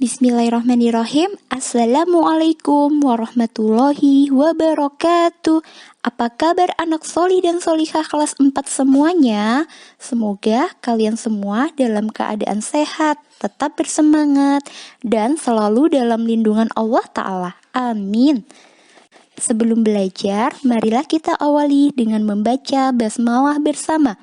Bismillahirrahmanirrahim. Assalamualaikum warahmatullahi wabarakatuh. Apa kabar anak soli dan solihah kelas 4 semuanya? Semoga kalian semua dalam keadaan sehat, tetap bersemangat, dan selalu dalam lindungan Allah Ta'ala. Amin. Sebelum belajar, marilah kita awali dengan membaca basmalah bersama.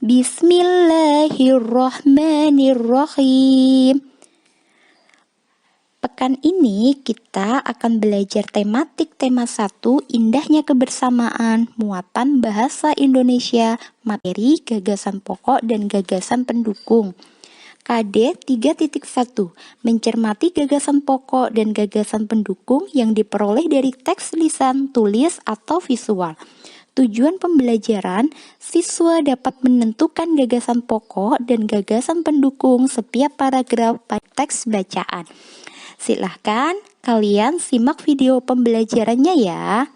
Bismillahirrahmanirrahim. Pekan ini kita akan belajar tema 1, indahnya kebersamaan, muatan bahasa Indonesia, materi gagasan pokok dan gagasan pendukung. KD 3.1, mencermati gagasan pokok dan gagasan pendukung yang diperoleh dari teks lisan, tulis, atau visual. Tujuan pembelajaran, siswa dapat menentukan gagasan pokok dan gagasan pendukung setiap paragraf pada teks bacaan. Silahkan kalian simak video pembelajarannya ya.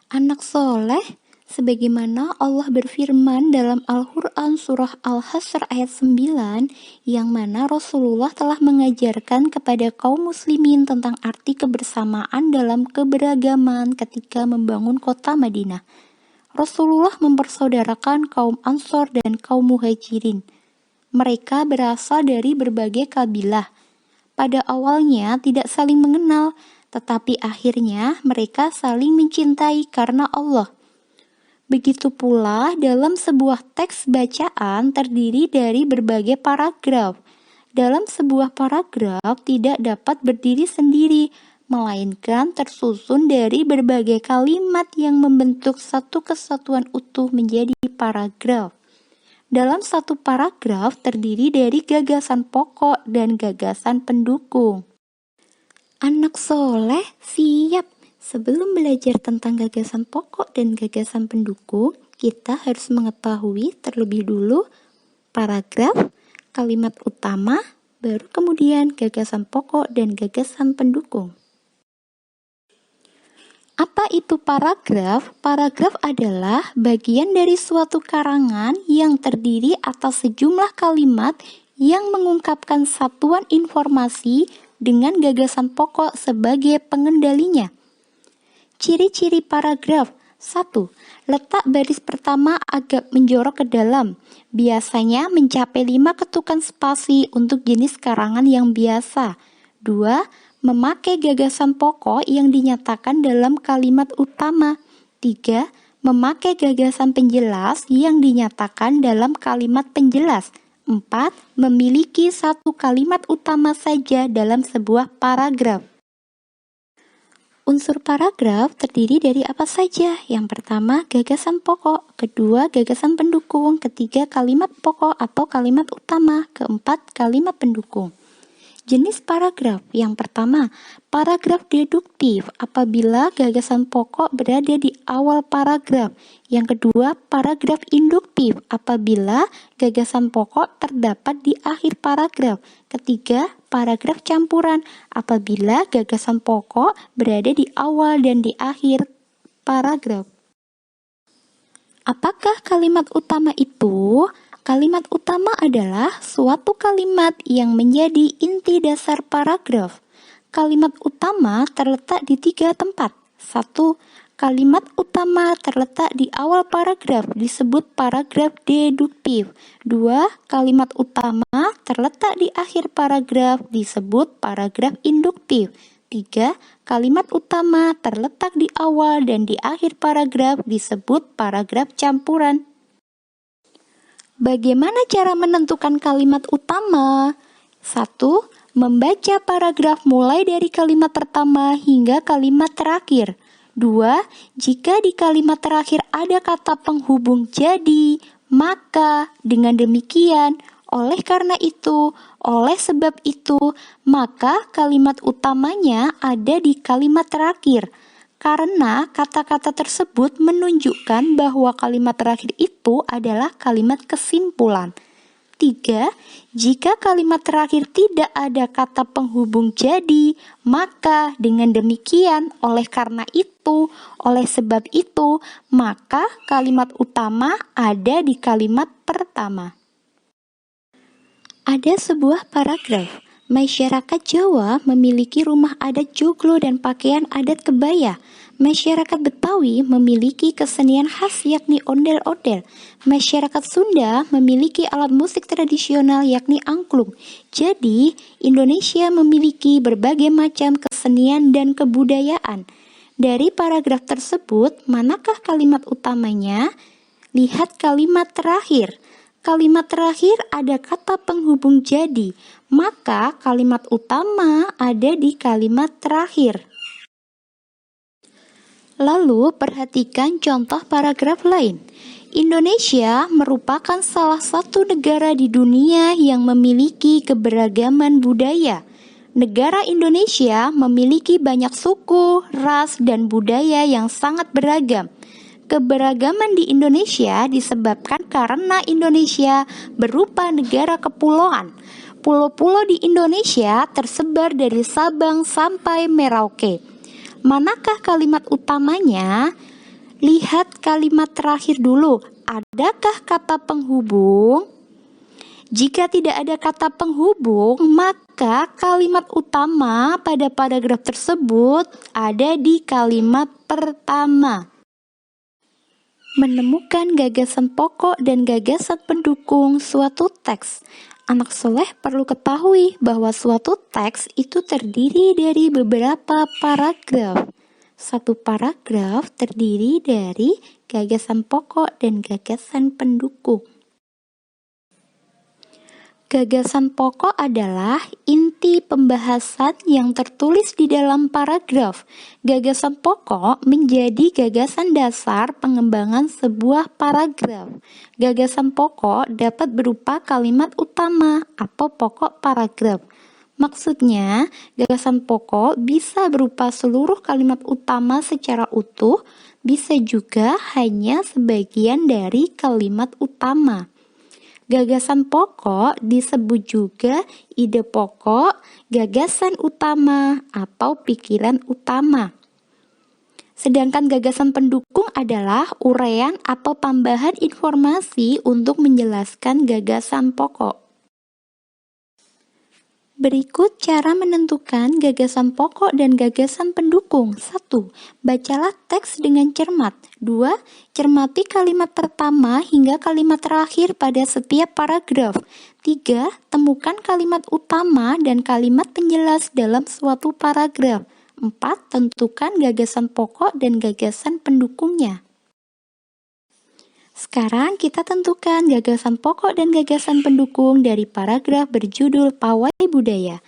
Anak soleh, sebagaimana Allah berfirman dalam Al-Quran surah Al-Hasr ayat 9, yang mana Rasulullah telah mengajarkan kepada kaum muslimin tentang arti kebersamaan dalam keberagaman ketika membangun kota Madinah. Rasulullah mempersaudarakan kaum Ansor dan kaum Muhajirin. Mereka berasal dari berbagai kabilah. Pada awalnya tidak saling mengenal, tetapi akhirnya mereka saling mencintai karena Allah. Begitu pula dalam sebuah teks bacaan terdiri dari berbagai paragraf. Dalam sebuah paragraf tidak dapat berdiri sendiri, melainkan tersusun dari berbagai kalimat yang membentuk satu kesatuan utuh menjadi paragraf. Dalam satu paragraf terdiri dari gagasan pokok dan gagasan pendukung. Anak soleh siap. Sebelum belajar tentang gagasan pokok dan gagasan pendukung, kita harus mengetahui terlebih dulu paragraf, kalimat utama, baru kemudian gagasan pokok dan gagasan pendukung. Apa itu paragraf? Paragraf adalah bagian dari suatu karangan yang terdiri atas sejumlah kalimat yang mengungkapkan satuan informasi dengan gagasan pokok sebagai pengendalinya. Ciri-ciri paragraf. 1. Letak baris pertama agak menjorok ke dalam, biasanya mencapai 5 ketukan spasi untuk jenis karangan yang biasa. 2. Memakai gagasan pokok yang dinyatakan dalam kalimat utama. 3. Memakai gagasan penjelas yang dinyatakan dalam kalimat penjelas. 4. Memiliki satu kalimat utama saja dalam sebuah paragraf. Unsur paragraf terdiri dari apa saja? Yang pertama, gagasan pokok. Kedua, gagasan pendukung. Ketiga, kalimat pokok atau kalimat utama. Keempat, kalimat pendukung. Jenis paragraf. Yang pertama, paragraf deduktif apabila gagasan pokok berada di awal paragraf. Yang kedua, paragraf induktif apabila gagasan pokok terdapat di akhir paragraf. Ketiga, paragraf campuran apabila gagasan pokok berada di awal dan di akhir paragraf. Apakah kalimat utama itu? Kalimat utama adalah suatu kalimat yang menjadi inti dasar paragraf. Kalimat utama terletak di 3 tempat. 1. Kalimat utama terletak di awal paragraf disebut paragraf deduktif. 2. Kalimat utama terletak di akhir paragraf disebut paragraf induktif. 3. Kalimat utama terletak di awal dan di akhir paragraf disebut paragraf campuran. Bagaimana cara menentukan kalimat utama? 1. Membaca paragraf mulai dari kalimat pertama hingga kalimat terakhir. 2. Jika di kalimat terakhir ada kata penghubung jadi, maka, dengan demikian, oleh karena itu, oleh sebab itu, maka kalimat utamanya ada di kalimat terakhir. Karena kata-kata tersebut menunjukkan bahwa kalimat terakhir itu adalah kalimat kesimpulan. 3. Jika kalimat terakhir tidak ada kata penghubung jadi, maka dengan demikian, oleh karena itu, oleh sebab itu, maka kalimat utama ada di kalimat pertama. Ada sebuah paragraf. Masyarakat Jawa memiliki rumah adat joglo dan pakaian adat kebaya. Masyarakat Betawi memiliki kesenian khas yakni ondel-ondel. Masyarakat Sunda memiliki alat musik tradisional yakni angklung. Jadi, Indonesia memiliki berbagai macam kesenian dan kebudayaan. Dari paragraf tersebut, manakah kalimat utamanya? Lihat kalimat terakhir. Kalimat terakhir ada kata penghubung jadi, maka kalimat utama ada di kalimat terakhir. Lalu perhatikan contoh paragraf lain. Indonesia merupakan salah satu negara di dunia yang memiliki keberagaman budaya. Negara Indonesia memiliki banyak suku, ras, dan budaya yang sangat beragam. Keberagaman di Indonesia disebabkan karena Indonesia berupa negara kepulauan. Pulau-pulau di Indonesia tersebar dari Sabang sampai Merauke. Manakah kalimat utamanya? Lihat kalimat terakhir dulu. Adakah kata penghubung? Jika tidak ada kata penghubung, maka kalimat utama pada paragraf tersebut ada di kalimat pertama. Menemukan gagasan pokok dan gagasan pendukung suatu teks. Anak soleh perlu ketahui bahwa suatu teks itu terdiri dari beberapa paragraf. Satu paragraf terdiri dari gagasan pokok dan gagasan pendukung. Gagasan pokok adalah inti pembahasan yang tertulis di dalam paragraf. Gagasan pokok menjadi gagasan dasar pengembangan sebuah paragraf. Gagasan pokok dapat berupa kalimat utama atau pokok paragraf. Maksudnya, gagasan pokok bisa berupa seluruh kalimat utama secara utuh, bisa juga hanya sebagian dari kalimat utama. Gagasan pokok disebut juga ide pokok, gagasan utama, atau pikiran utama. Sedangkan gagasan pendukung adalah uraian atau tambahan informasi untuk menjelaskan gagasan pokok. Berikut cara menentukan gagasan pokok dan gagasan pendukung. 1. Bacalah teks dengan cermat. 2. Cermati kalimat pertama hingga kalimat terakhir pada setiap paragraf. 3. Temukan kalimat utama dan kalimat penjelas dalam suatu paragraf. 4. Tentukan gagasan pokok dan gagasan pendukungnya. Sekarang kita tentukan gagasan pokok dan gagasan pendukung dari paragraf berjudul Pawai Budaya.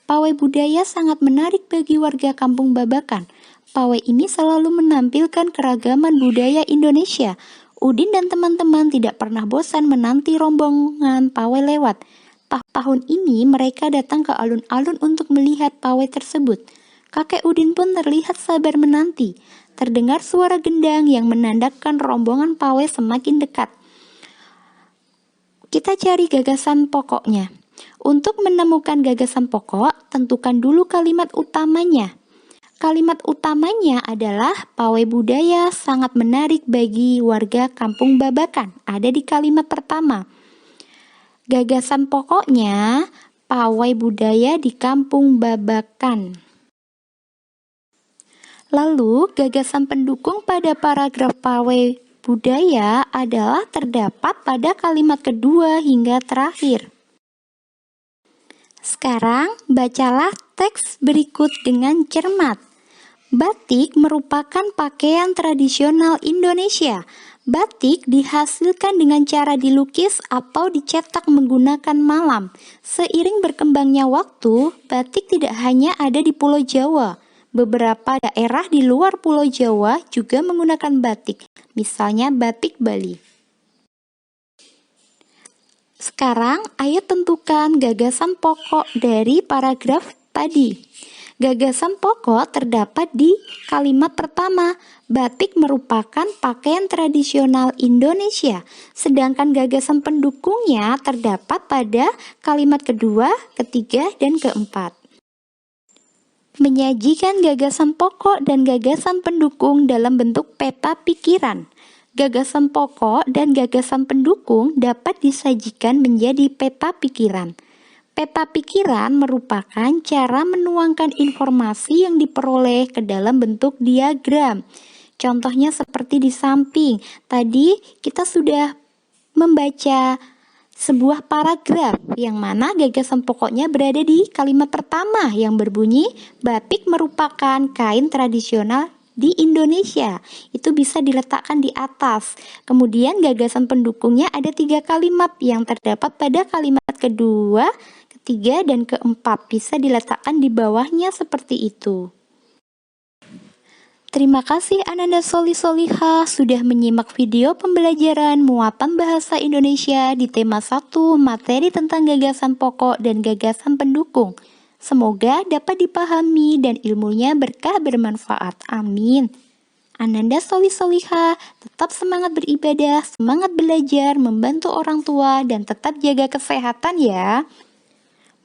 Pawai budaya sangat menarik bagi warga Kampung Babakan. Pawai ini selalu menampilkan keragaman budaya Indonesia. Udin dan teman-teman tidak pernah bosan menanti rombongan pawai lewat. Tahun ini mereka datang ke alun-alun untuk melihat pawai tersebut. Kakek Udin pun terlihat sabar menanti. Terdengar suara gendang yang menandakan rombongan pawai semakin dekat. Kita cari gagasan pokoknya. Untuk menemukan gagasan pokok, tentukan dulu kalimat utamanya. Kalimat utamanya adalah pawai budaya sangat menarik bagi warga Kampung Babakan. Ada di kalimat pertama. Gagasan pokoknya, pawai budaya di Kampung Babakan. Lalu, gagasan pendukung pada paragraf pawai budaya adalah terdapat pada kalimat kedua hingga terakhir. Sekarang, bacalah teks berikut dengan cermat. Batik merupakan pakaian tradisional Indonesia. Batik dihasilkan dengan cara dilukis atau dicetak menggunakan malam. Seiring berkembangnya waktu, batik tidak hanya ada di Pulau Jawa. Beberapa daerah di luar Pulau Jawa juga menggunakan batik, misalnya batik Bali. Sekarang, ayo tentukan gagasan pokok dari paragraf tadi. Gagasan pokok terdapat di kalimat pertama, batik merupakan pakaian tradisional Indonesia. Sedangkan gagasan pendukungnya terdapat pada kalimat kedua, ketiga, dan keempat. Menyajikan gagasan pokok dan gagasan pendukung dalam bentuk peta pikiran. Gagasan pokok dan gagasan pendukung dapat disajikan menjadi peta pikiran. Peta pikiran merupakan cara menuangkan informasi yang diperoleh ke dalam bentuk diagram. Contohnya seperti di samping. Tadi kita sudah membaca sebuah paragraf yang mana gagasan pokoknya berada di kalimat pertama yang berbunyi batik merupakan kain tradisional di Indonesia. Itu bisa diletakkan di atas. Kemudian gagasan pendukungnya ada 3 kalimat yang terdapat pada kalimat kedua, ketiga, dan keempat. Bisa diletakkan di bawahnya seperti itu. Terima kasih Ananda Solihah sudah menyimak video pembelajaran muatan bahasa Indonesia di tema 1 materi tentang gagasan pokok dan gagasan pendukung. Semoga dapat dipahami dan ilmunya berkah bermanfaat. Amin. Ananda Solihah tetap semangat beribadah, semangat belajar, membantu orang tua, dan tetap jaga kesehatan ya.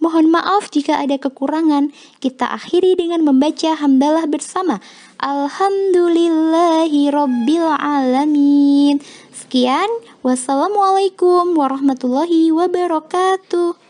Mohon maaf jika ada kekurangan. Kita akhiri dengan membaca hamdalah bersama. Alhamdulillahirabbil alamin. Sekian, wassalamualaikum warahmatullahi wabarakatuh.